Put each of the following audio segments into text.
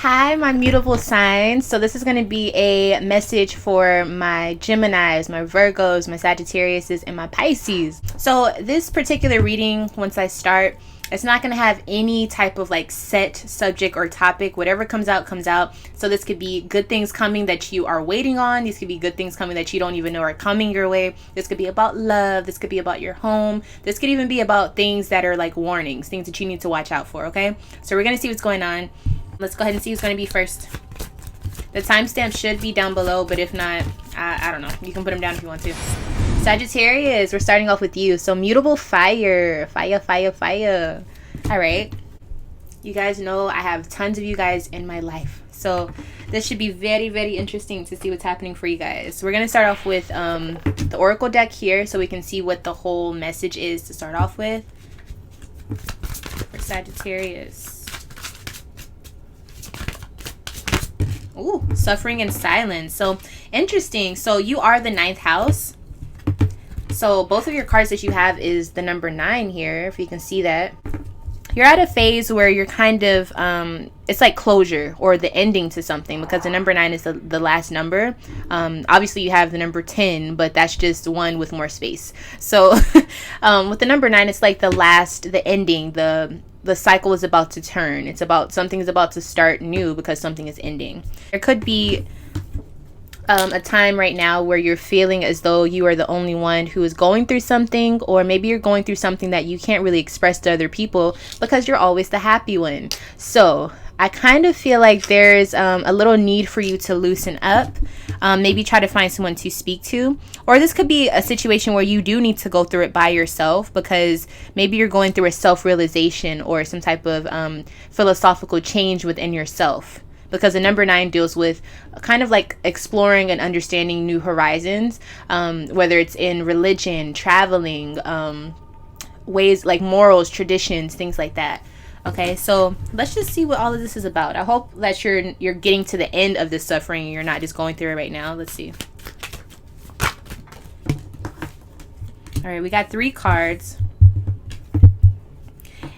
Hi, my mutable signs. So this is going to be a message for my Geminis, my Virgos, my Sagittariuses, and my Pisces. So this particular reading, once I start, it's not going to have any type of like set subject or topic. Whatever comes out, comes out. So this could be good things coming that you are waiting on. These could be good things coming that you don't even know are coming your way. This could be about love. This could be about your home. This could even be about things that are like warnings, things that you need to watch out for, okay? So we're going to see what's going on. Let's go ahead and see who's going to be first. The timestamp should be down below, but if not, I don't know. You can put them down if you want to. Sagittarius, we're starting off with you. So mutable fire. Fire, fire, fire. All right. You guys know I have tons of you guys in my life. So this should be very, very interesting to see what's happening for you guys. We're going to start off with the Oracle deck here so we can see what the whole message is to start off with. For Sagittarius. Ooh, suffering and silence. So interesting. So you are the 9th house. So both of your cards that you have is the number 9 here, if you can see that. You're at a phase where you're kind of, it's like closure or the ending to something, because the number 9 is the last number. Obviously you have the number 10, but that's just one with more space. So with the number 9, it's like the ending, the cycle is about to turn. It's about something is about to start new because something is ending. There could be a time right now where you're feeling as though you are the only one who is going through something, or maybe you're going through something that you can't really express to other people because you're always the happy one. So I kind of feel like there's a little need for you to loosen up. Maybe try to find someone to speak to. Or this could be a situation where you do need to go through it by yourself, because maybe you're going through a self-realization or some type of philosophical change within yourself. Because the number 9 deals with kind of like exploring and understanding new horizons, whether it's in religion, traveling, ways like morals, traditions, things like that. Okay, so let's just see what all of this is about. I hope that you're getting to the end of this suffering and you're not just going through it right now. Let's see. All right, we got 3 cards.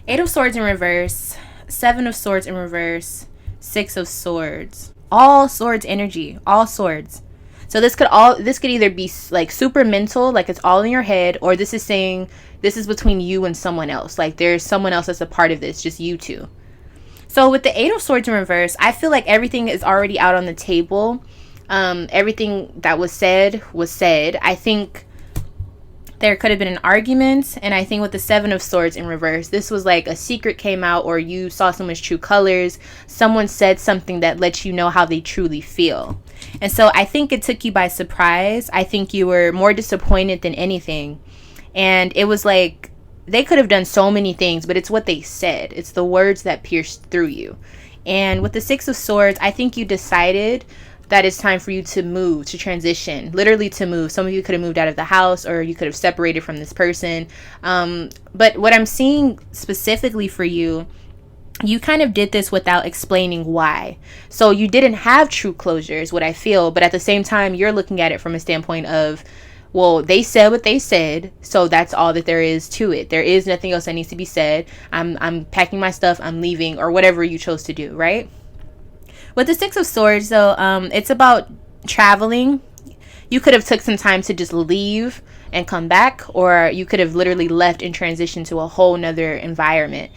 8 of Swords in reverse, 7 of Swords in reverse, 6 of Swords. All swords energy, all swords. So this could either be like super mental, like it's all in your head, or this is saying this is between you and someone else. Like there's someone else that's a part of this, just you two. So with the 8 of Swords in reverse, I feel like everything is already out on the table. Everything that was said was said. I think there could have been an argument, and I think with the 7 of Swords in reverse, this was like a secret came out, or you saw someone's true colors. Someone said something that lets you know how they truly feel. And so I think it took you by surprise. I think you were more disappointed than anything. And it was like, they could have done so many things, but it's what they said. It's the words that pierced through you. And with the 6 of Swords, I think you decided that it's time for you to move, to transition, literally to move. Some of you could have moved out of the house, or you could have separated from this person. But what I'm seeing specifically for you, you kind of did this without explaining why. So you didn't have true closure is what I feel. But at the same time, you're looking at it from a standpoint of, well, they said what they said, so that's all that there is to it. There is nothing else that needs to be said. I'm packing my stuff, I'm leaving, or whatever you chose to do, right? With the 6 of Swords, though, it's about traveling. You could have took some time to just leave and come back, or you could have literally left and transitioned to a whole nother environment.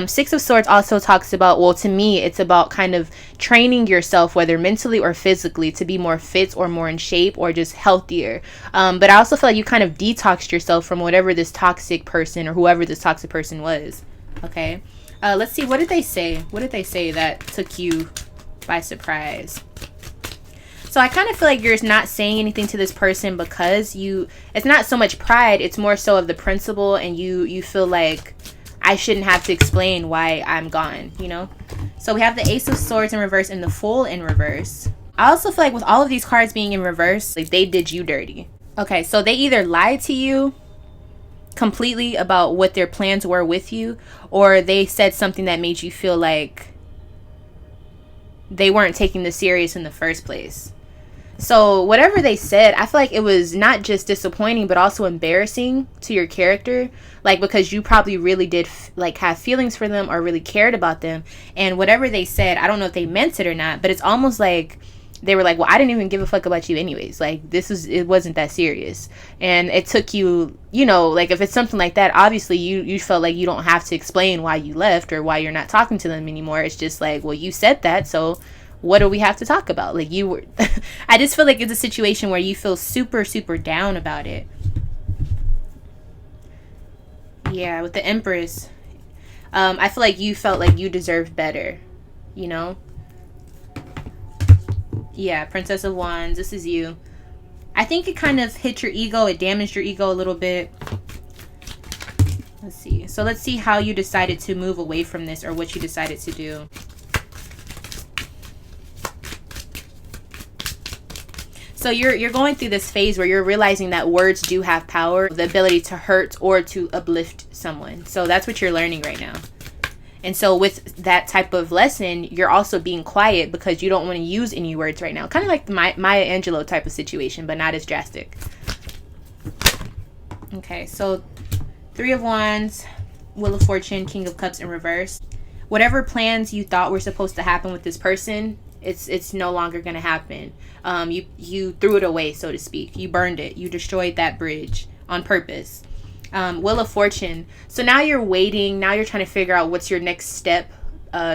6 of Swords also talks about, well, to me, it's about kind of training yourself, whether mentally or physically, to be more fit or more in shape or just healthier. But I also feel like you kind of detoxed yourself from whatever this toxic person or whoever this toxic person was. Okay. Let's see. What did they say? What did they say that took you by surprise? So I kind of feel like you're not saying anything to this person because it's not so much pride, it's more so of the principle, and you feel like I shouldn't have to explain why I'm gone, you know? So we have the Ace of Swords in reverse and the Fool in reverse. I also feel like with all of these cards being in reverse, like they did you dirty. Okay, so they either lied to you completely about what their plans were with you, or they said something that made you feel like they weren't taking this serious in the first place. So whatever they said, I feel like it was not just disappointing, but also embarrassing to your character. Like, because you probably really did like have feelings for them or really cared about them. And whatever they said, I don't know if they meant it or not, but it's almost like they were like, well, I didn't even give a fuck about you anyways. Like, it wasn't that serious. And it took you, you know, like if it's something like that, obviously you felt like you don't have to explain why you left or why you're not talking to them anymore. It's just like, well, you said that, so what do we have to talk about? Like, you were I just feel like it's a situation where you feel super, super down about it. Yeah, with the Empress. I feel like you felt like you deserved better, you know? Yeah, Princess of Wands, this is you. I think it kind of hit your ego. It damaged your ego a little bit. Let's see. So let's see how you decided to move away from this, or what you decided to do. So you're going through this phase where you're realizing that words do have power, the ability to hurt or to uplift someone. So that's what you're learning right now. And so with that type of lesson, you're also being quiet because you don't want to use any words right now. Kind of like the Maya Angelou type of situation, but not as drastic. Okay, so 3 of Wands, Wheel of Fortune, King of Cups in reverse. Whatever plans you thought were supposed to happen with this person, it's no longer going to happen. You threw it away, so to speak. You burned it. You destroyed that bridge on purpose. Wheel of Fortune. So now you're waiting. Now you're trying to figure out what's your next step,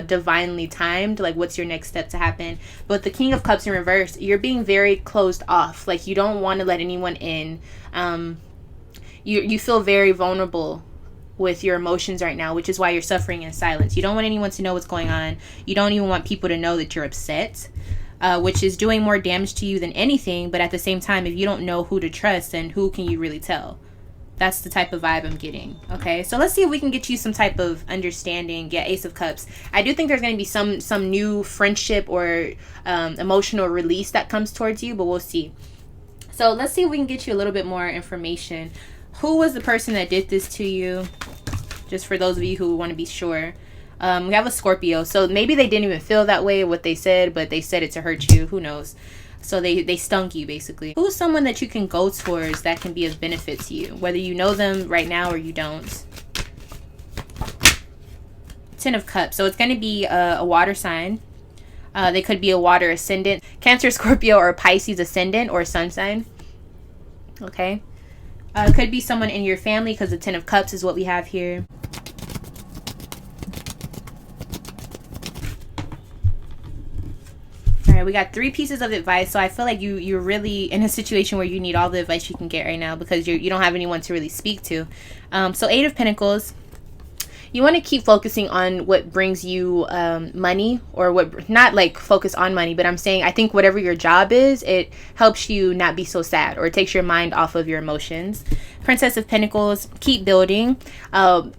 divinely timed. Like, what's your next step to happen? But the King of Cups in reverse, you're being very closed off. Like, you don't want to let anyone in. You feel very vulnerable with your emotions right now, which is why you're suffering in silence. You don't want anyone to know what's going on. You don't even want people to know that you're upset, which is doing more damage to you than anything. But at the same time, if you don't know who to trust, then who can you really tell? That's the type of vibe I'm getting. Okay, so let's see if we can get you some type of understanding. Yeah, Ace of Cups. I do think there's going to be some new friendship or emotional release that comes towards you, but we'll see. So let's see if we can get you a little bit more information. Who was the person that did this to you? Just for those of you who want to be sure. We have a Scorpio. So maybe they didn't even feel that way, what they said, but they said it to hurt you. Who knows? So they stung you, basically. Who's someone that you can go towards that can be of benefit to you? Whether you know them right now or you don't. 10 of Cups. So it's going to be a water sign. They could be a water ascendant. Cancer, Scorpio, or Pisces ascendant or sun sign. Okay. Could be someone in your family because the 10 of Cups is what we have here. Alright, we got 3 pieces of advice. So I feel like you're really in a situation where you need all the advice you can get right now because you don't have anyone to really speak to. So 8 of Pentacles. You want to keep focusing on what brings you money, or what, not like focus on money, but I'm saying I think whatever your job is, it helps you not be so sad, or it takes your mind off of your emotions. Princess of Pentacles, keep building.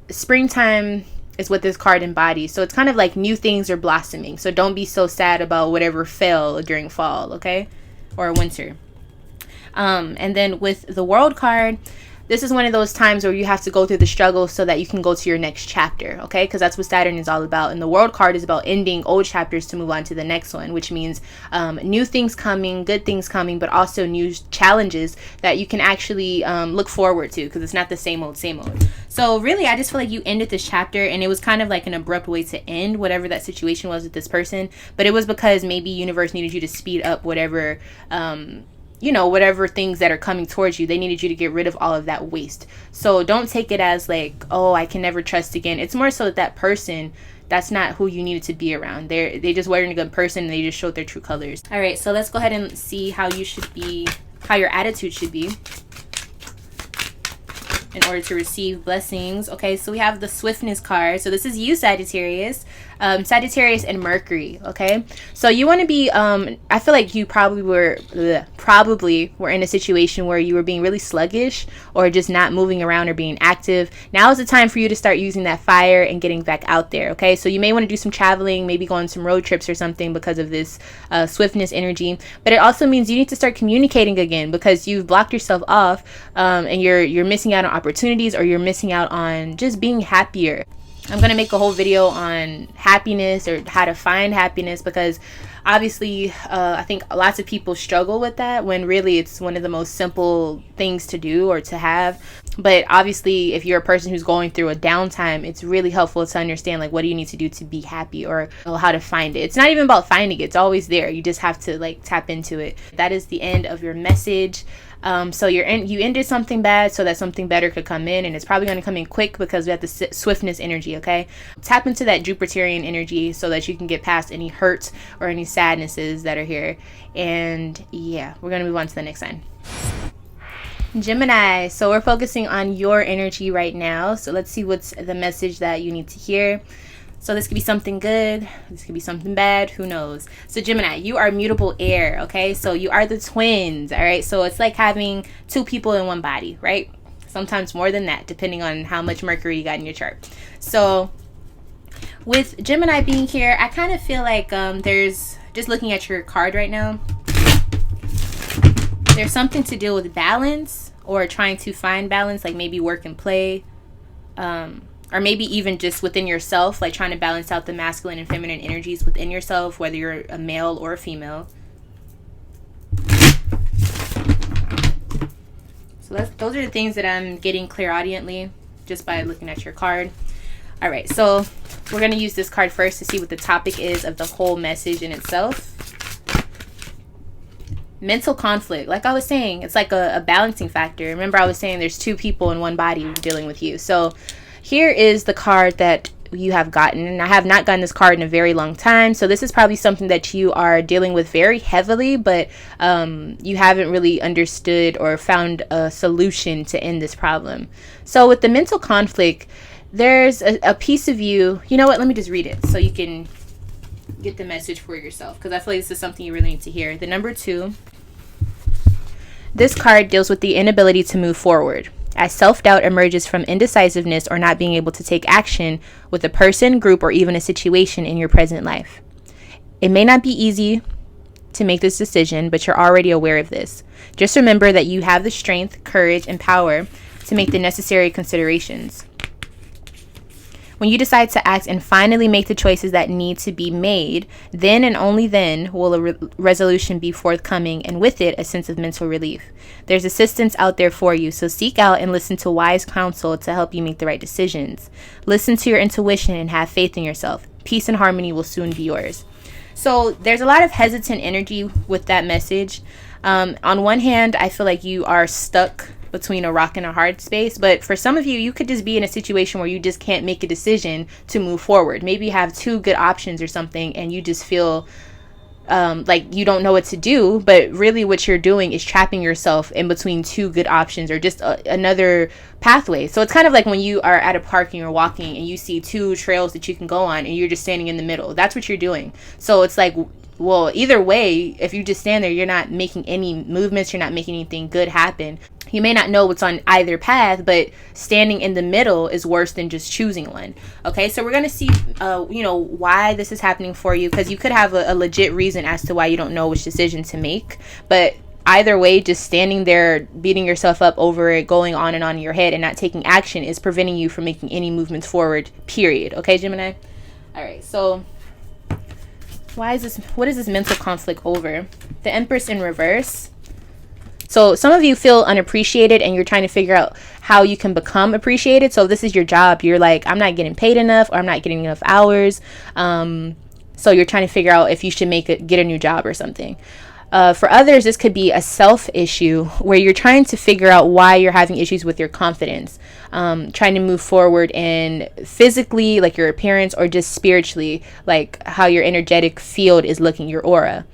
Springtime is what this card embodies. So it's kind of like new things are blossoming. So don't be so sad about whatever fell during fall, okay? Or winter. And then with the World card, this is one of those times where you have to go through the struggle so that you can go to your next chapter, okay? Because that's what Saturn is all about. And the World card is about ending old chapters to move on to the next one, which means new things coming, good things coming, but also new challenges that you can actually look forward to, because it's not the same old, same old. So really, I just feel like you ended this chapter, and it was kind of like an abrupt way to end whatever that situation was with this person. But it was because maybe universe needed you to speed up whatever whatever things that are coming towards you. They needed you to get rid of all of that waste. So don't take it as like, oh, I can never trust again. It's more so that person, that's not who you needed to be around. They just weren't a good person, and they just showed their true colors. All right, so let's go ahead and see how you should be, how your attitude should be in order to receive blessings. Okay, so we have the Swiftness card. So this is you, Sagittarius. Sagittarius and Mercury, okay? So you want to be, I feel like you probably were in a situation where you were being really sluggish, or just not moving around or being active. Now is the time for you to start using that fire and getting back out there, okay? So you may want to do some traveling, maybe go on some road trips or something because of this Swiftness energy. But it also means you need to start communicating again, because you've blocked yourself off, and you're missing out on opportunities, or you're missing out on just being happier. I'm going to make a whole video on happiness or how to find happiness, because obviously I think lots of people struggle with that, when really it's one of the most simple things to do or to have. But obviously if you're a person who's going through a downtime, it's really helpful to understand like what do you need to do to be happy, or how to find it. It's not even about finding it, it's always there. You just have to like tap into it. That is the end of your message. So you ended something bad so that something better could come in, and it's probably going to come in quick because we have the swiftness energy. Okay, tap into that Jupiterian energy so that you can get past any hurt or any sadnesses that are here. And yeah, we're going to move on to the next sign, Gemini. So we're focusing on your energy right now. So let's see what's the message that you need to hear. So this could be something good, this could be something bad, who knows. So Gemini, you are mutable air, okay? So you are the twins, all right? So it's like having two people in one body, right? Sometimes more than that, depending on how much Mercury you got in your chart. So with Gemini being here, I kind of feel like there's, just looking at your card right now, there's something to deal with balance, or trying to find balance, like maybe work and play, or maybe even just within yourself, like trying to balance out the masculine and feminine energies within yourself, whether you're a male or a female. So those are the things that I'm getting clairaudiently just by looking at your card. All right, so we're going to use this card first to see what the topic is of the whole message in itself. Mental conflict. Like I was saying, it's like a balancing factor. Remember I was saying there's two people in one body dealing with you. So here is the card that you have gotten, and I have not gotten this card in a very long time, so this is probably something that you are dealing with very heavily, but you haven't really understood or found a solution to end this problem. So with the mental conflict, there's a piece of you, you know what, let me just read it so you can get the message for yourself, because I feel like this is something you really need to hear. The number 2, this card deals with the inability to move forward, as self-doubt emerges from indecisiveness or not being able to take action with a person, group, or even a situation in your present life. It may not be easy to make this decision, but you're already aware of this. Just remember that you have the strength, courage, and power to make the necessary considerations. When you decide to act and finally make the choices that need to be made, then and only then will a resolution be forthcoming, and with it, a sense of mental relief. There's assistance out there for you, so seek out and listen to wise counsel to help you make the right decisions. Listen to your intuition and have faith in yourself. Peace and harmony will soon be yours. So there's a lot of hesitant energy with that message. On one hand, I feel like you are stuck between a rock and a hard space, but for some of you, you could just be in a situation where you just can't make a decision to move forward. Maybe you have two good options or something, and you just feel like you don't know what to do, but really what you're doing is trapping yourself in between two good options, or just another pathway. So it's kind of like when you are at a park and you're walking and you see two trails that you can go on, and you're just standing in the middle. That's what you're doing. So it's like, well, either way, if you just stand there, you're not making any movements, you're not making anything good happen. You may not know what's on either path, but standing in the middle is worse than just choosing one. Okay, so we're going to see, why this is happening for you, because you could have a legit reason as to why you don't know which decision to make. But either way, just standing there, beating yourself up over it, going on and on in your head and not taking action is preventing you from making any movements forward, period. Okay, Gemini? All right, so what is this mental conflict over? The Empress in reverse. So some of you feel unappreciated and you're trying to figure out how you can become appreciated. So if this is your job, you're like, I'm not getting paid enough, or I'm not getting enough hours. So you're trying to figure out if you should get a new job or something. For others, this could be a self issue where you're trying to figure out why you're having issues with your confidence, trying to move forward in physically, like your appearance, or just spiritually, like how your energetic field is looking, your aura.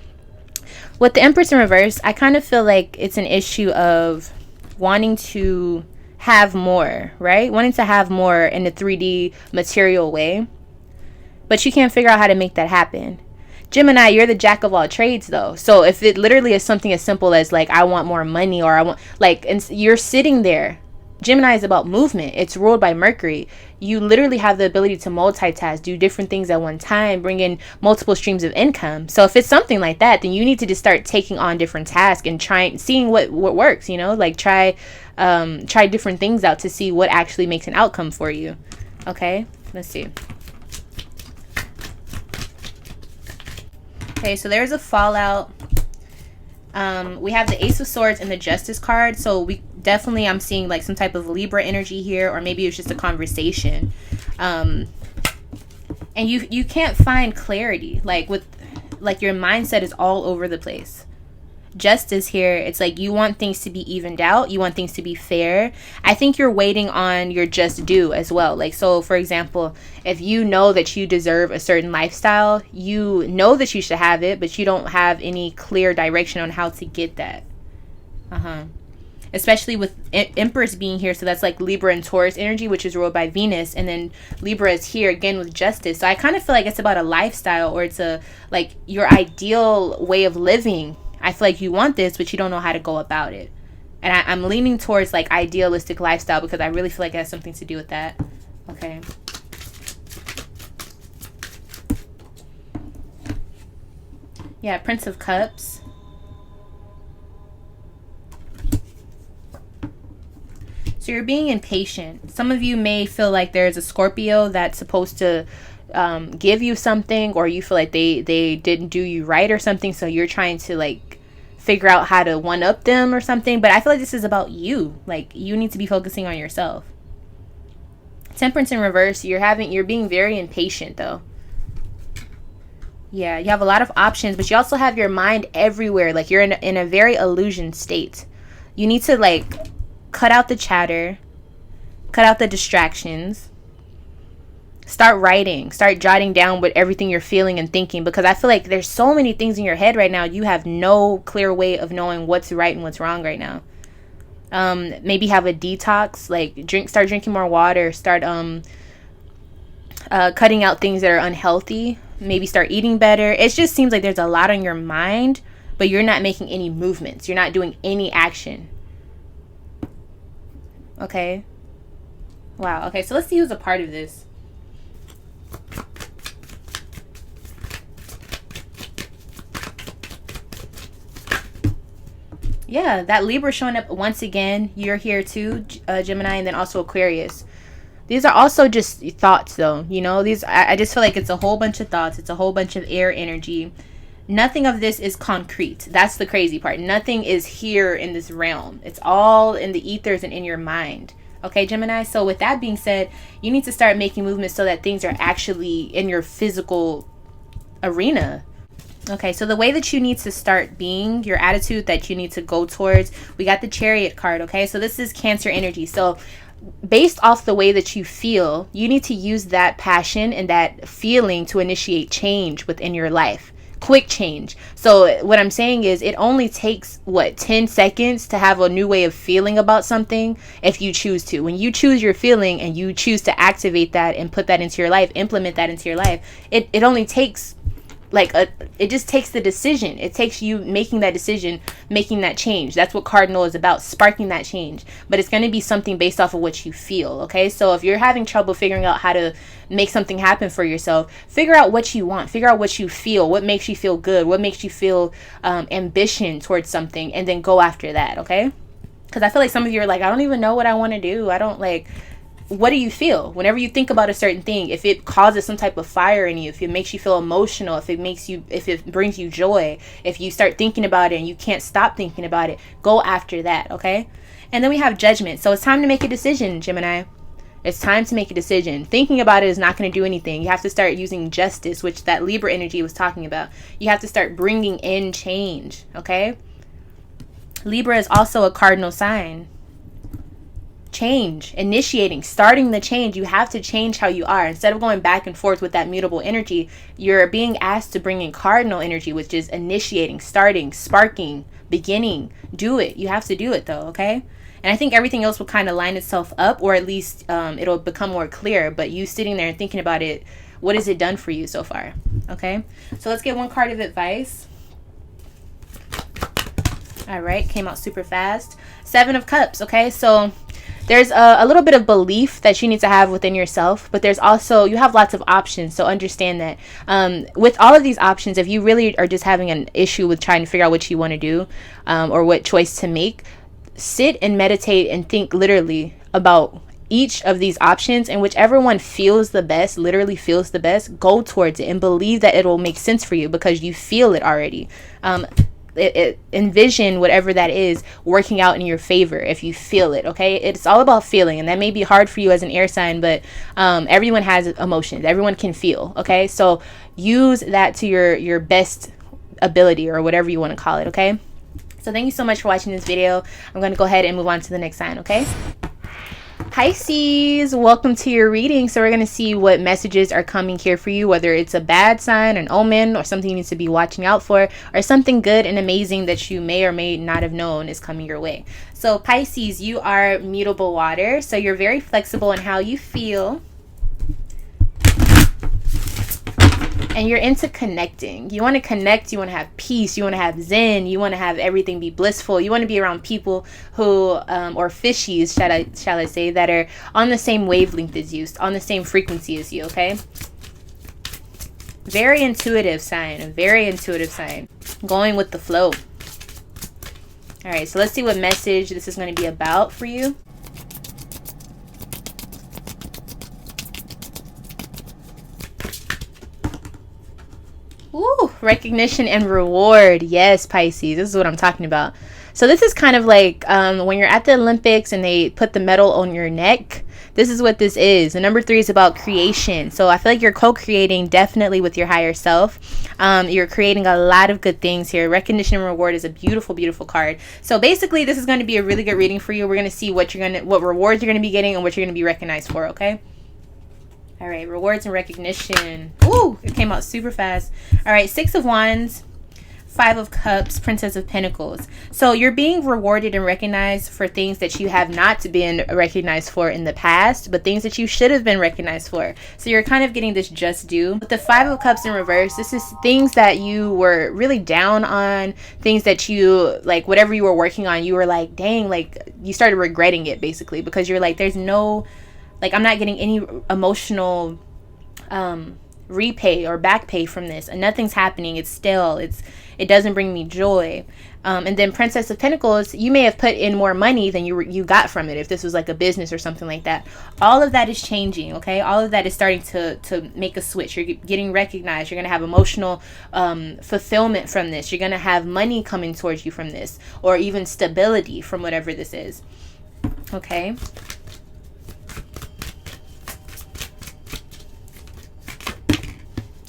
With the Empress in reverse, I kind of feel like it's an issue of wanting to have more, right? Wanting to have more in a 3D material way, but you can't figure out how to make that happen. Gemini, you're the jack of all trades though. So if it literally is something as simple as like, I want more money, or I want, like, and you're sitting there. Gemini is about movement. It's ruled by Mercury. You literally have the ability to multitask, do different things at one time, bring in multiple streams of income. So if it's something like that, then you need to just start taking on different tasks and seeing what works, like try different things out to see what actually makes an outcome for you. Okay. Let's see. Okay, so there's a fallout. We have the Ace of Swords and the Justice card. So we definitely, I'm seeing like some type of Libra energy here, or maybe it's just a conversation. And you can't find clarity. Like your mindset is all over the place. Justice here, it's like you want things to be evened out, you want things to be fair. I think you're waiting on your just due as well. Like, so for example, if you know that you deserve a certain lifestyle, you know that you should have it, but you don't have any clear direction on how to get that. Especially with Empress being here, so that's like Libra and Taurus energy, which is ruled by Venus, and then Libra is here again with Justice. So I kind of feel like it's about a lifestyle, or it's a like your ideal way of living. I feel like you want this, but you don't know how to go about it. And I'm leaning towards like idealistic lifestyle, because I really feel like it has something to do with that. Okay. Yeah, Prince of Cups. So you're being impatient. Some of you may feel like there's a Scorpio that's supposed to give you something, or you feel like they didn't do you right or something, so you're trying to like figure out how to one up them or something. But I feel like this is about you. Like, you need to be focusing on yourself. Temperance in reverse, you're being very impatient though. Yeah, you have a lot of options, but you also have your mind everywhere. Like, you're in a very illusion state. You need to like cut out the chatter, cut out the distractions. Start writing, start jotting down what everything you're feeling and thinking, because I feel like there's so many things in your head right now. You have no clear way of knowing what's right and what's wrong right now. Maybe have a detox, like start drinking more water, start cutting out things that are unhealthy, maybe start eating better. It just seems like there's a lot on your mind, but you're not making any movements. You're not doing any action. Okay. Wow. Okay, so let's see who's a part of this. Yeah, that Libra showing up once again. You're here too, Gemini, and then also Aquarius. These are also just thoughts though, you know. I just feel like it's a whole bunch of thoughts. It's a whole bunch of air energy. Nothing of this is concrete. That's the crazy part. Nothing is here in this realm. It's all in the ethers and in your mind. Okay, Gemini? So with that being said, you need to start making movements so that things are actually in your physical arena. Okay, so the way that you need to start being, your attitude that you need to go towards, we got the Chariot card, okay? So this is Cancer energy. So based off the way that you feel, you need to use that passion and that feeling to initiate change within your life. Quick change. So what I'm saying is, it only takes 10 seconds to have a new way of feeling about something if you choose to. When you choose your feeling and you choose to activate that and put that into your life, implement that into your life, it only takes it just takes the decision. It takes you making that decision, making that change. That's what Cardinal is about, sparking that change. But it's going to be something based off of what you feel, okay? So if you're having trouble figuring out how to make something happen for yourself, figure out what you want, figure out what you feel, what makes you feel good, what makes you feel ambition towards something, and then go after that, okay? Because I feel like some of you are like, I don't even know what I want to do. I don't like... What do you feel whenever you think about a certain thing? If it causes some type of fire in you, if it makes you feel emotional, if it brings you joy, if you start thinking about it and you can't stop thinking about it, go after that, okay? And then we have Judgment. So it's time to make a decision, Gemini. It's time to make a decision. Thinking about it is not going to do anything. You have to start using Justice, which that Libra energy was talking about. You have to start bringing in change, okay? Libra is also a cardinal sign. Change, initiating, starting the change. You have to change how you are. Instead of going back and forth with that mutable energy, you're being asked to bring in cardinal energy, which is initiating, starting, sparking, beginning. Do it. You have to do it though, okay? And I think everything else will kind of line itself up, or at least it'll become more clear. But you sitting there and thinking about it, what has it done for you so far? Okay, so let's get one card of advice. All right, came out super fast. 7 of Cups, okay? So there's a little bit of belief that you need to have within yourself, but there's also, you have lots of options, so understand that. With all of these options, if you really are just having an issue with trying to figure out what you want to do, or what choice to make, sit and meditate and think literally about each of these options, and whichever one feels the best, literally feels the best, go towards it and believe that it will make sense for you because you feel it already. Envision whatever that is working out in your favor if you feel it. Okay, it's all about feeling, and that may be hard for you as an air sign, but everyone has emotions, everyone can feel. Okay, so use that to your best ability, or whatever you want to call it. Okay, so thank you so much for watching this video. I'm going to go ahead and move on to the next sign. Okay, Pisces, welcome to your reading. So we're going to see what messages are coming here for you, whether it's a bad sign, an omen, or something you need to be watching out for, or something good and amazing that you may or may not have known is coming your way. So Pisces, you are mutable water, so you're very flexible in how you feel. And you're into connecting. You want to connect, you want to have peace, you want to have zen, you want to have everything be blissful. You want to be around people who, or fishies, shall I say, that are on the same wavelength as you, on the same frequency as you, okay? Very intuitive sign, a very intuitive sign. Going with the flow. All right, so let's see what message this is going to be about for you. Ooh, recognition and reward. Yes, Pisces, this is what I'm talking about. So this is kind of like when you're at the Olympics and they put the medal on your neck. This is what this is. The number 3 is about creation. So I feel like you're co-creating definitely with your higher self. You're creating a lot of good things here. Recognition and reward is a beautiful, beautiful card. So basically, this is going to be a really good reading for you. We're going to see what rewards you're going to be getting and what you're going to be recognized for, okay? All right, rewards and recognition. Ooh, it came out super fast. All right, 6 of Wands, 5 of Cups, Princess of Pentacles. So you're being rewarded and recognized for things that you have not been recognized for in the past, but things that you should have been recognized for. So you're kind of getting this just due. With the 5 of Cups in reverse, this is things that you were really down on, things that you, like, whatever you were working on, you were like, dang, like, you started regretting it, basically, because you're like, there's no... like, I'm not getting any emotional repay or back pay from this, and nothing's happening. It's still, it doesn't bring me joy. And then Princess of Pentacles, you may have put in more money than you got from it if this was like a business or something like that. All of that is changing, okay? All of that is starting to make a switch. You're getting recognized. You're going to have emotional fulfillment from this. You're going to have money coming towards you from this, or even stability from whatever this is, okay?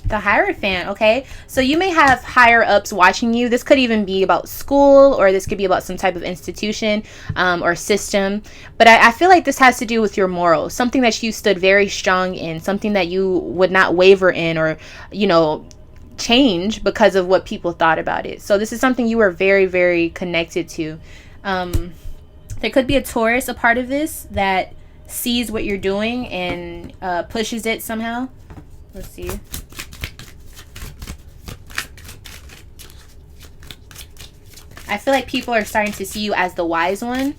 The Hierophant, okay? So you may have higher ups watching you. This could even be about school, or this could be about some type of institution or system. But I feel like this has to do with your morals, something that you stood very strong in, something that you would not waver in or, you know, change because of what people thought about it. So this is something you were very, very connected to. There could be a Taurus, a part of this, that sees what you're doing and pushes it somehow. Let's see. I feel like people are starting to see you as the wise one,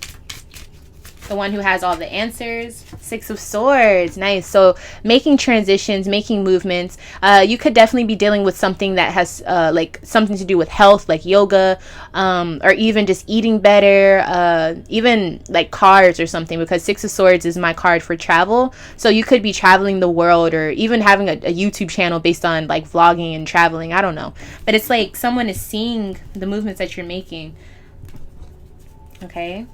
the one who has all the answers. 6 of Swords, nice. So making transitions, making movements. You could definitely be dealing with something that has like something to do with health, like yoga, or even just eating better, even like cars or something, because 6 of Swords is my card for travel. So you could be traveling the world, or even having a YouTube channel based on like vlogging and traveling. I don't know, but it's like someone is seeing the movements that you're making, okay?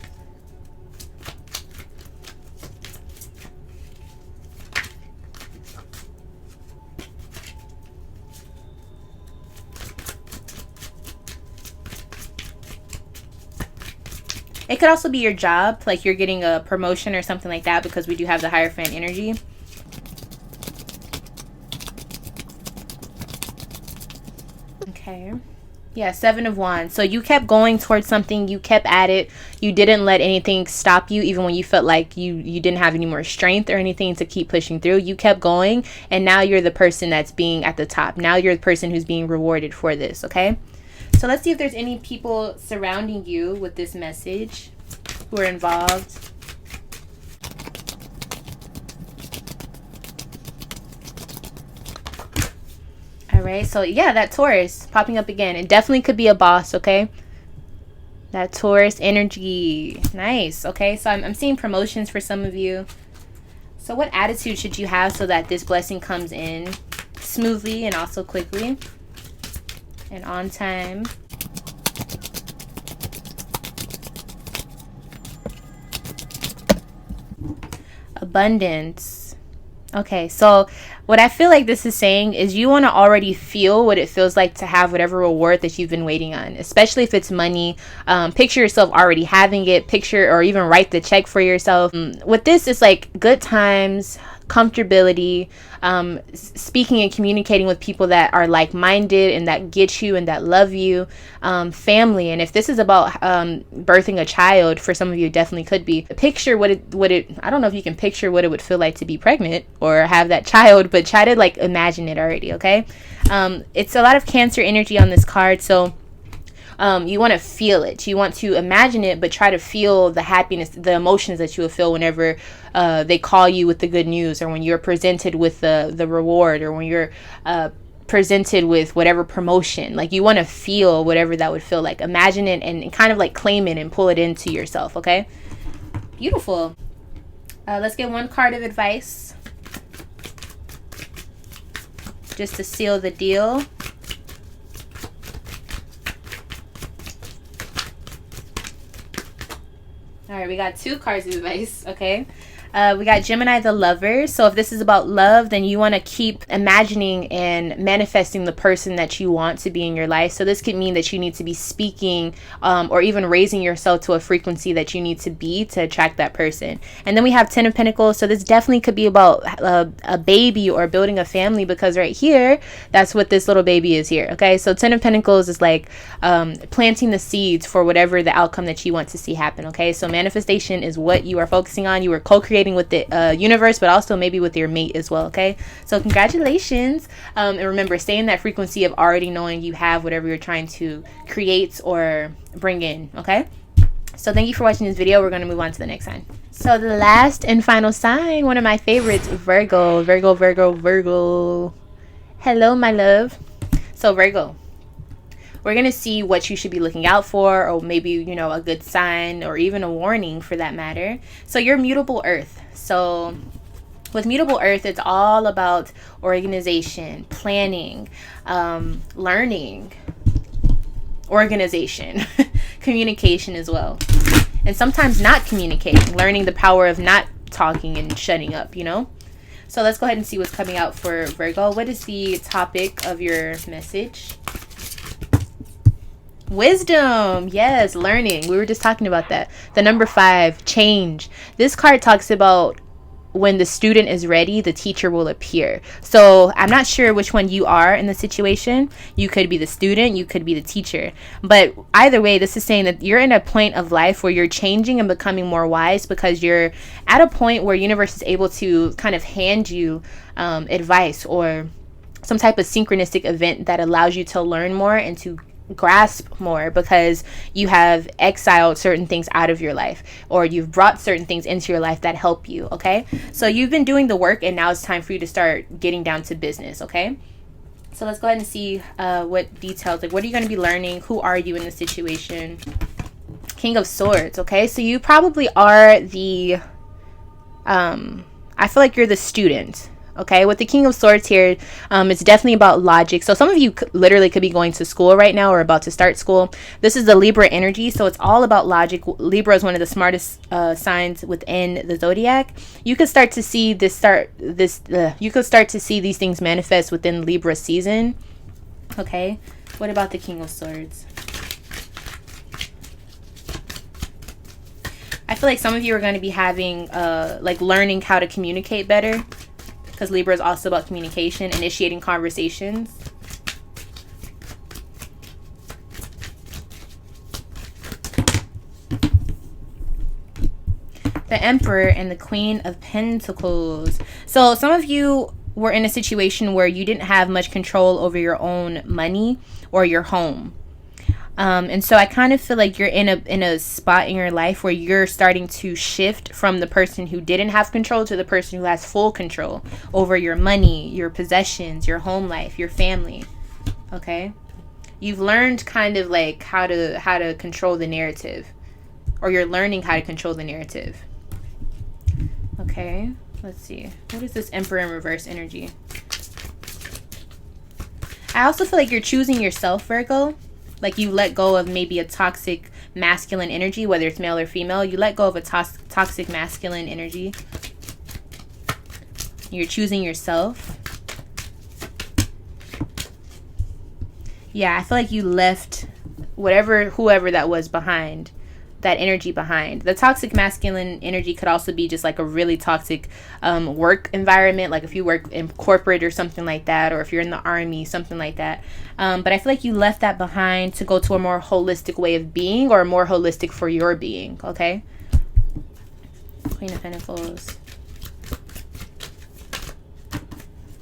It could also be your job, like you're getting a promotion or something like that, because we do have the Hierophant energy. Okay. Yeah, 7 of Wands. So you kept going towards something. You kept at it. You didn't let anything stop you, even when you felt like you didn't have any more strength or anything to keep pushing through. You kept going, and now you're the person that's being at the top. Now you're the person who's being rewarded for this, okay? So let's see if there's any people surrounding you with this message who are involved. All right, so yeah, that Taurus popping up again. It definitely could be a boss, okay? That Taurus energy. Nice, okay? So I'm seeing promotions for some of you. So what attitude should you have so that this blessing comes in smoothly and also quickly and on time? Abundance. Okay, so what I feel like this is saying is you want to already feel what it feels like to have whatever reward that you've been waiting on, especially if it's money. Picture yourself already having it, picture or even write the check for yourself. With this, it's like good times, comfortability, speaking and communicating with people that are like-minded and that get you and that love you, family. And if this is about birthing a child, for some of you it definitely could be. Picture what it I don't know if you can picture what it would feel like to be pregnant or have that child, but try to like imagine it already. Okay, it's a lot of Cancer energy on this card, so you want to feel it, you want to imagine it, but try to feel the happiness, the emotions that you will feel whenever they call you with the good news, or when you're presented with the reward, or when you're presented with whatever promotion. Like, you want to feel whatever that would feel like. Imagine it and kind of like claim it and pull it into yourself. Okay, beautiful. Let's get one card of advice just to seal the deal. All right, we got 2 cards of advice, okay? We got Gemini, the lover. So if this is about love, then you want to keep imagining and manifesting the person that you want to be in your life. So this could mean that you need to be speaking or even raising yourself to a frequency that you need to be to attract that person. And then we have 10 of Pentacles. So this definitely could be about a baby or building a family, because right here, that's what this little baby is here, okay? So 10 of Pentacles is like planting the seeds for whatever the outcome that you want to see happen, okay? So manifestation is what you are focusing on. You are co-creating with the universe, but also maybe with your mate as well, okay? So congratulations, and remember, stay in that frequency of already knowing you have whatever you're trying to create or bring in, okay? So thank you for watching this video. We're going to move on to the next sign. So the last and final sign, one of my favorites, Virgo. Hello, my love. So Virgo, we're going to see what you should be looking out for, or maybe, you know, a good sign or even a warning for that matter. So you're mutable earth. So with mutable earth, it's all about organization, planning, learning, organization, communication as well. And sometimes not communicating, learning the power of not talking and shutting up, you know? So let's go ahead and see what's coming out for Virgo. What is the topic of your message? Wisdom. Yes, learning. We were just talking about that. The number 5, change. This card talks about when the student is ready, the teacher will appear. So I'm not sure which one you are in the situation. You could be the student, you could be the teacher. But either way, this is saying that you're in a point of life where you're changing and becoming more wise, because you're at a point where universe is able to kind of hand you advice or some type of synchronistic event that allows you to learn more and to grasp more, because you have exiled certain things out of your life, or you've brought certain things into your life that help you, okay? So you've been doing the work, and now it's time for you to start getting down to business, okay? So let's go ahead and see what details, like what are you going to be learning? Who are you in the situation? King of Swords, okay? So you probably are the I feel like you're the student. Okay, with the King of Swords here, it's definitely about logic. So some of you literally could be going to school right now or about to start school. This is the Libra energy, so it's all about logic. Libra is one of the smartest signs within the zodiac. You could start to see you could start to see these things manifest within Libra season. Okay, what about the King of Swords? I feel like some of you are going to be having like learning how to communicate better, because Libra is also about communication, initiating conversations. The Emperor and the Queen of Pentacles. So some of you were in a situation where you didn't have much control over your own money or your home. And so I kind of feel like you're in a spot in your life where you're starting to shift from the person who didn't have control to the person who has full control over your money, your possessions, your home life, your family. Okay? You've learned kind of like how to control the narrative, or you're learning how to control the narrative. Okay? Let's see. What is this Emperor in reverse energy? I also feel like you're choosing yourself, Virgo. Like you let go of maybe a toxic masculine energy, whether it's male or female. You let go of a toxic masculine energy. You're choosing yourself. Yeah, I feel like you left whoever that was behind. That energy behind. The toxic masculine energy could also be just like a really toxic work environment, like if you work in corporate or something like that, or if you're in the army, something like that. But I feel like you left that behind to go to a more holistic way of being, or more holistic for your being. Okay, Queen of Pentacles.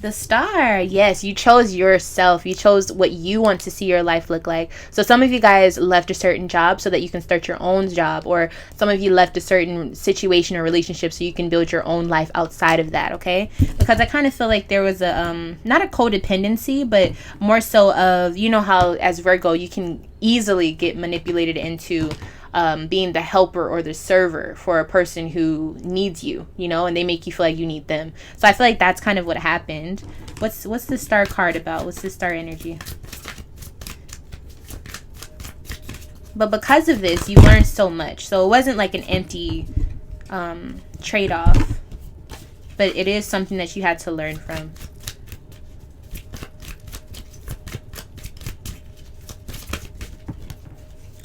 The Star. Yes, you chose yourself. You chose what you want to see your life look like. So some of you guys left a certain job so that you can start your own job, or some of you left a certain situation or relationship so you can build your own life outside of that, okay? Because I kind of feel like there was a not a codependency, but more so of, you know how as Virgo you can easily get manipulated into being the helper or the server for a person who needs you, you know, and they make you feel like you need them. So I feel like that's kind of what happened. What's the Star card about? What's the Star energy? But because of this, you learned so much. So it wasn't like an empty trade-off, but it is something that you had to learn from.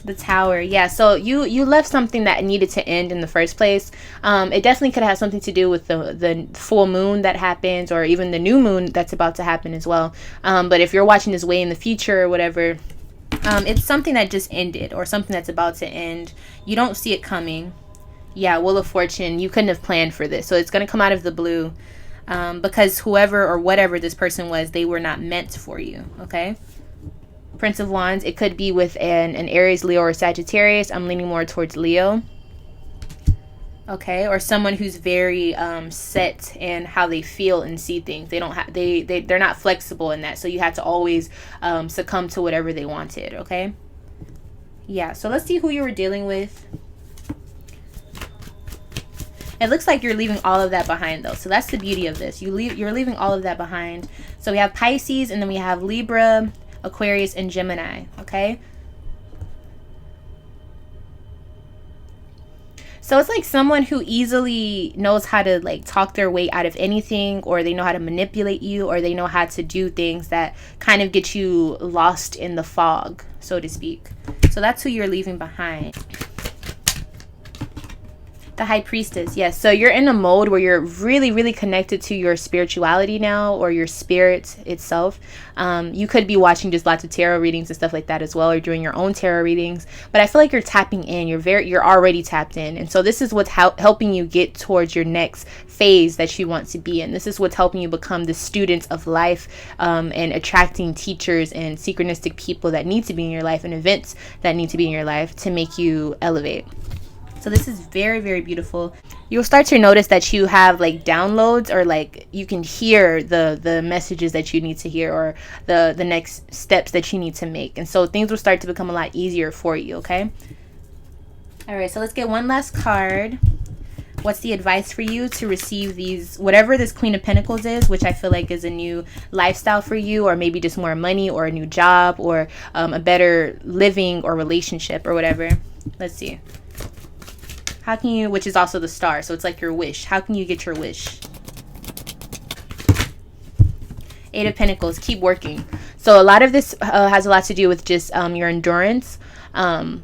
The Tower. Yeah, so you left something that needed to end in the first place. It definitely could have something to do with the full moon that happens, or even the new moon that's about to happen as well. But if you're watching this way in the future or whatever, it's something that just ended, or something that's about to end. You don't see it coming. Yeah, Wheel of Fortune. You couldn't have planned for this, so it's going to come out of the blue, because whoever or whatever this person was, they were not meant for you. Okay. Prince of Wands. It could be with an Aries, Leo, or Sagittarius. I'm leaning more towards Leo. Okay, or someone who's very set in how they feel and see things. They don't have they're not flexible in that. So you have to always succumb to whatever they wanted. Okay. Yeah. So let's see who you were dealing with. It looks like you're leaving all of that behind, though. So that's the beauty of this. You're leaving all of that behind. So we have Pisces, and then we have Libra, Aquarius, and Gemini. Okay, so it's like someone who easily knows how to like talk their way out of anything, or they know how to manipulate you, or they know how to do things that kind of get you lost in the fog, so to speak. So that's who you're leaving behind. The High Priestess. Yes, so you're in a mode where you're really, really connected to your spirituality now, or your spirit itself. You could be watching just lots of tarot readings and stuff like that as well, or doing your own tarot readings. But I feel like you're tapping in. You're already tapped in, and so this is what's helping you get towards your next phase that you want to be in. This is what's helping you become the student of life, and attracting teachers and synchronistic people that need to be in your life, and events that need to be in your life to make you elevate. So this is very, very beautiful. You'll start to notice that you have like downloads, or like you can hear the messages that you need to hear, or the next steps that you need to make. And so things will start to become a lot easier for you, okay? All right, so let's get one last card. What's the advice for you to receive these, whatever this Queen of Pentacles is, which I feel like is a new lifestyle for you, or maybe just more money, or a new job, or a better living or relationship, or whatever. Let's see. How can you, which is also the Star, so it's like your wish. How can you get your wish? Eight of Pentacles, keep working. So a lot of this has a lot to do with just your endurance,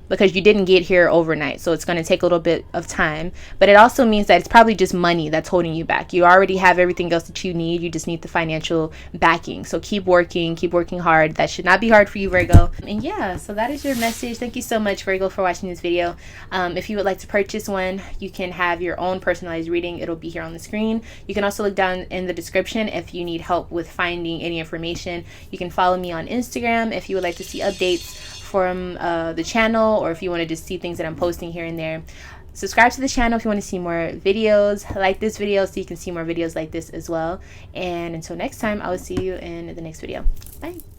because you didn't get here overnight. So it's going to take a little bit of time. But it also means that it's probably just money that's holding you back. You already have everything else that you need. You just need the financial backing. So keep working hard. That should not be hard for you, Virgo. And yeah, so that is your message. Thank you so much, Virgo, for watching this video. If you would like to purchase one, you can have your own personalized reading. It'll be here on the screen. You can also look down in the description if you need help with finding any information. You can follow me on Instagram if you would like to see updates from the channel, or if you want to just see things that I'm posting here and there. Subscribe to the channel if you want to see more videos. Like this video so you can see more videos like this as well. And until next time, I will see you in the next video. Bye.